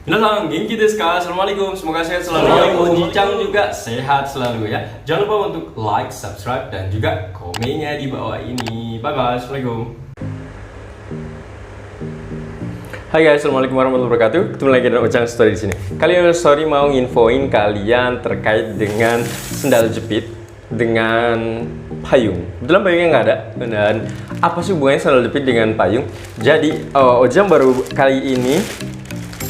Minasan, genki desu ka? Assalamualaikum, semoga sehat selalu. Oji-chan juga sehat selalu ya. Jangan lupa untuk like, subscribe, dan juga komennya di bawah ini. Bye bye, assalamualaikum. Hai guys, assalamualaikum warahmatullahi wabarakatuh. Ketemu lagi dengan Ojang Story di sini. Kali ini Story mau nginfoin kalian terkait dengan sendal jepit dengan payung. Dalam payungnya nggak ada. Dan apa sih hubungannya sendal jepit dengan payung? Jadi Ojang baru kali ini,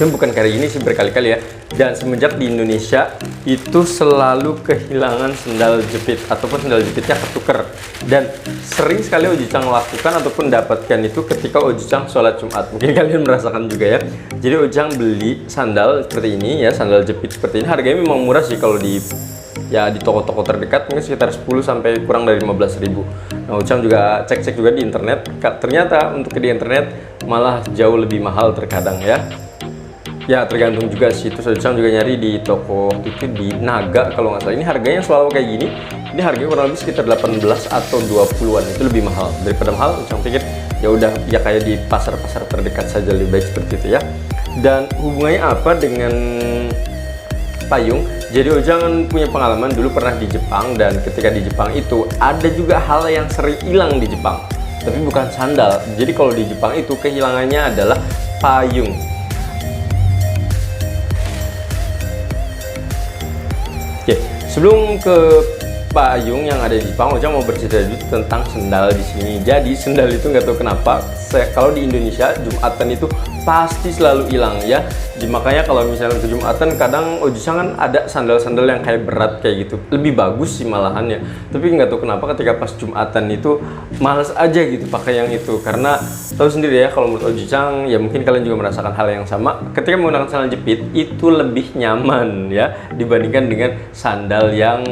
dan bukan kali ini sih, berkali-kali ya. Dan semenjak di Indonesia itu selalu kehilangan sendal jepit ataupun sendal jepitnya ketuker. Dan sering sekali Oji-chan lakukan ataupun dapatkan itu ketika Oji-chan sholat Jumat. Mungkin kalian merasakan juga ya. Jadi Ojang beli sandal seperti ini ya, sandal jepit seperti ini. Harganya memang murah sih kalau di toko-toko terdekat, mungkin sekitar 10 sampai kurang dari 15.000. Nah, Ojang juga cek-cek juga di internet. Ternyata untuk di internet malah jauh lebih mahal terkadang ya. Ya tergantung juga sih, itu Ojang juga nyari di toko itu di Naga kalau nggak salah. Ini harganya selalu kayak gini. Ini harganya kurang lebih sekitar 18 atau 20-an, itu lebih mahal. Daripada mahal, Ojang pikir ya udah ya kayak di pasar-pasar terdekat saja, lebih baik seperti itu ya. Dan hubungannya apa dengan payung? Jadi Ojang punya pengalaman dulu pernah di Jepang, dan ketika di Jepang itu ada juga hal yang sering hilang di Jepang. Tapi bukan sandal. Jadi kalau di Jepang itu kehilangannya adalah payung. Oke, sebelum ke payung yang ada di Jepang, Ojang mau bercerita dulu tentang sendal di sini. Jadi sendal itu nggak tahu kenapa, kalau di Indonesia Jumatan itu pasti selalu hilang ya. Makanya kalau misalnya ke Jumatan, kadang Oji-chan kan ada sandal-sandal yang kayak berat kayak gitu, lebih bagus sih malahan ya. Tapi nggak tahu kenapa ketika pas Jumatan itu males aja gitu pakai yang itu, karena tahu sendiri ya kalau menurut Oji-chan ya, mungkin kalian juga merasakan hal yang sama. Ketika menggunakan sandal jepit itu lebih nyaman ya dibandingkan dengan sandal yang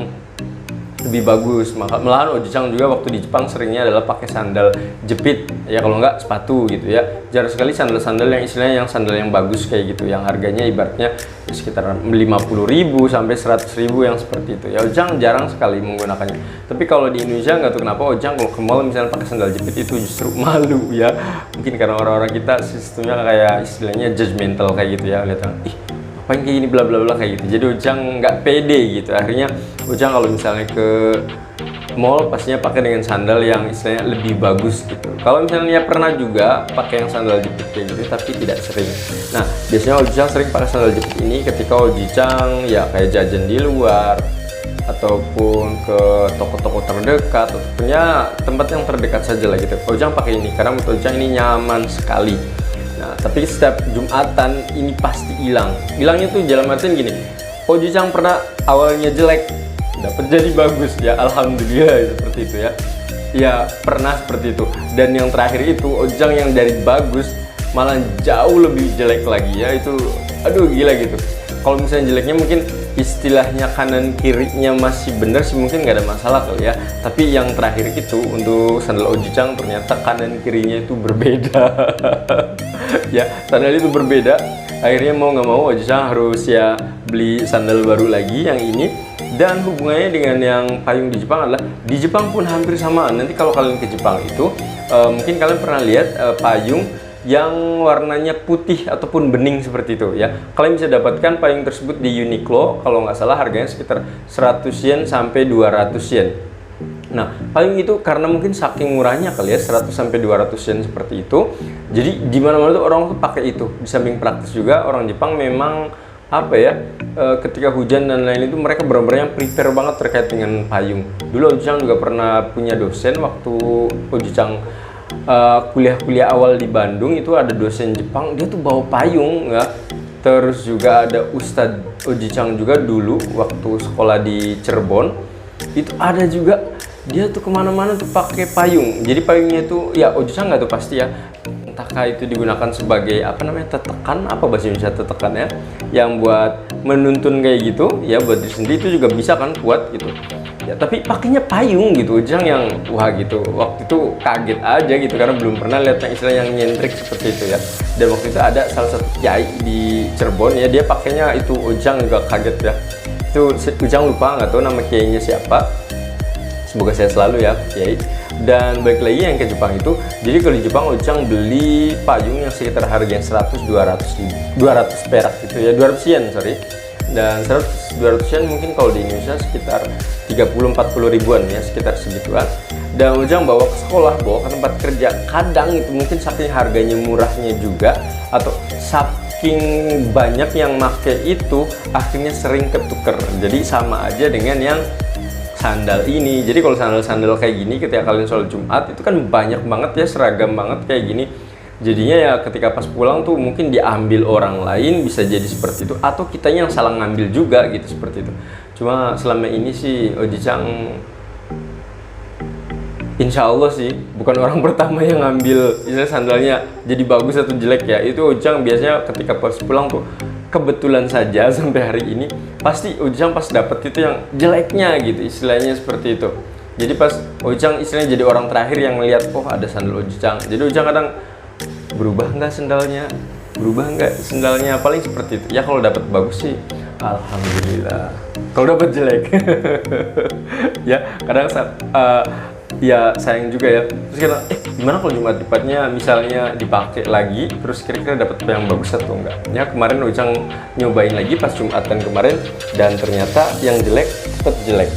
lebih bagus. Malahan Oji-chan juga waktu di Jepang seringnya adalah pakai sandal jepit ya, kalau nggak sepatu gitu ya. Jarang sekali sandal-sandal yang istilahnya yang sandal yang bagus kayak gitu, yang harganya ibaratnya sekitar 50.000 sampai 100.000 yang seperti itu ya. Ojang jarang sekali menggunakannya. Tapi kalau di Indonesia nggak tahu kenapa Ojang kalau ke mall misalnya pakai sandal jepit itu justru malu ya. Mungkin karena orang-orang kita sistemnya kayak istilahnya judgmental kayak gitu ya, lihat ih ngapain kayak gini bla bla bla kayak gitu. Jadi Ojang nggak pede gitu. Akhirnya Ojang kalau misalnya ke mall pastinya pakai dengan sandal yang istilahnya lebih bagus gitu. Kalau misalnya pernah juga pakai yang sandal jepit kayak gitu, tapi tidak sering. Nah, biasanya Ojang sering pakai sandal jepit ini ketika Oji-chan ya kayak jajan di luar ataupun ke toko-toko terdekat ataupun ya tempat yang terdekat saja lah gitu. Ojang pakai ini karena menurut Ojang ini nyaman sekali. Nah, tapi setiap Jumatan ini pasti hilang. Hilangnya tuh dalam artian gini, Oji-chan pernah awalnya jelek, dapat jadi bagus ya, alhamdulillah seperti itu ya. Ya pernah seperti itu. Dan yang terakhir itu Ojang yang dari bagus malah jauh lebih jelek lagi ya. Itu aduh gila gitu. Kalau misalnya jeleknya mungkin istilahnya kanan kirinya masih bener sih, mungkin nggak ada masalah kali ya. Tapi yang terakhir itu untuk sandal Oji-chan ternyata kanan kirinya itu berbeda. Ya sandal itu berbeda. Akhirnya mau nggak mau Oji-chan harus ya beli sandal baru lagi yang ini. Dan hubungannya dengan yang payung di Jepang adalah di Jepang pun hampir samaan. Nanti kalau kalian ke Jepang itu mungkin kalian pernah lihat payung yang warnanya putih ataupun bening seperti itu ya. Kalian bisa dapatkan payung tersebut di Uniqlo, kalau nggak salah harganya sekitar 100 yen sampai 200 yen. Nah, payung itu karena mungkin saking murahnya kali ya, 100 sampai 200 yen seperti itu. Jadi di mana-mana tuh orang tuh pakai itu. Di samping praktis juga, orang Jepang memang apa ya, ketika hujan dan lain itu mereka benar-benar yang prepare banget terkait dengan payung. Dulu Oji-chan juga pernah punya dosen waktu Oji-chan kuliah awal di Bandung, itu ada dosen Jepang, dia tuh bawa payung ya. Terus juga ada Ustadz Oji-chan juga dulu waktu sekolah di Cirebon, itu ada juga dia tuh kemana-mana tuh pakai payung. Jadi payungnya tuh ya Oji-chan nggak tuh pasti ya, entahkah itu digunakan sebagai apa namanya, tetekan, apa bahasa Indonesia tetekan ya, yang buat menuntun kayak gitu ya, buat diri sendiri itu juga bisa kan, kuat gitu ya. Tapi pakainya payung gitu. Ojang yang wah gitu, waktu itu kaget aja gitu karena belum pernah lihat yang istilah yang nyentrik seperti itu ya. Dan waktu itu ada salah satu kiai di Cirebon ya, dia pakainya itu. Ojang juga kaget ya, itu Ojang lupa nggak tahu nama kiainya siapa. Semoga sehat selalu ya Kiai. Dan balik lagi yang ke Jepang itu, jadi kalau di Jepang Ujang beli payung yang sekitar harganya 200 perak gitu ya, 200 yen sorry. Dan 200 yen mungkin kalau di Indonesia sekitar 30-40 ribuan ya, sekitar segituan. Dan Ujang bawa ke sekolah, bawa ke tempat kerja. Kadang itu mungkin saking harganya murahnya juga, atau saking banyak yang make itu, akhirnya sering ketuker. Jadi sama aja dengan yang sandal ini. Jadi kalau sandal-sandal kayak gini ketika kalian sholat Jumat itu kan banyak banget ya, seragam banget kayak gini. Jadinya ya ketika pas pulang tuh mungkin diambil orang lain, bisa jadi seperti itu, atau kitanya yang salah ngambil juga gitu, seperti itu. Cuma selama ini sih Oji-chan insya Allah sih bukan orang pertama yang ngambil misalnya sandalnya jadi bagus atau jelek ya. Itu Ujang biasanya ketika pas pulang tuh, kebetulan saja sampai hari ini pasti Ujang pas dapet itu yang jeleknya gitu, istilahnya seperti itu. Jadi pas Ujang istilahnya jadi orang terakhir yang melihat, oh ada sandal Ujang. Jadi Ujang kadang, berubah nggak sendalnya, paling seperti itu ya. Kalau dapat bagus sih alhamdulillah, kalau dapat jelek ya kadang ya sayang juga ya. Terus kita gimana kalau Jumat depannya misalnya dipakai lagi, terus kira-kira dapat yang bagus atau enggak ya. Kemarin Ujang nyobain lagi pas Jumatan kemarin, dan ternyata yang jelek tetap jelek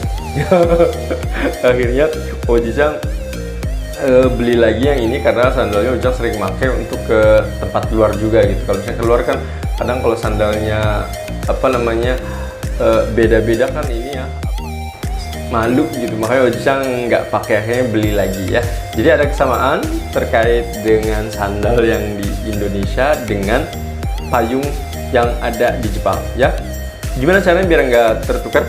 akhirnya Ujang beli lagi yang ini karena sandalnya Ujang sering pakai untuk ke tempat luar juga gitu. Kalau misalnya keluar kan kadang kalau sandalnya beda-beda kan ini ya, malu gitu, makanya Ujang nggak pakai, akhirnya beli lagi ya. Jadi ada kesamaan terkait dengan sandal yang di Indonesia dengan payung yang ada di Jepang ya. Gimana caranya biar nggak tertukar?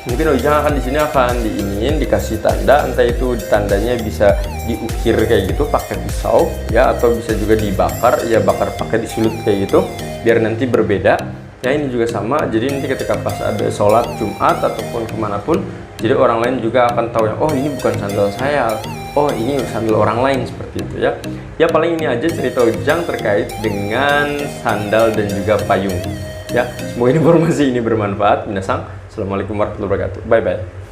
Mungkin Ujang akan di sini dikasih tanda, entah itu tandanya bisa diukir kayak gitu pakai pisau ya, atau bisa juga dibakar ya, bakar pakai disulut kayak gitu biar nanti berbeda ya. Ini juga sama, jadi nanti ketika pas ada sholat Jumat ataupun kemanapun, jadi orang lain juga akan tahu ya, oh ini bukan sandal saya, oh ini sandal orang lain, seperti itu ya. Ya paling ini aja cerita Ujang terkait dengan sandal dan juga payung ya. Semoga informasi ini bermanfaat. Minasang, assalamualaikum warahmatullahi wabarakatuh. Bye bye.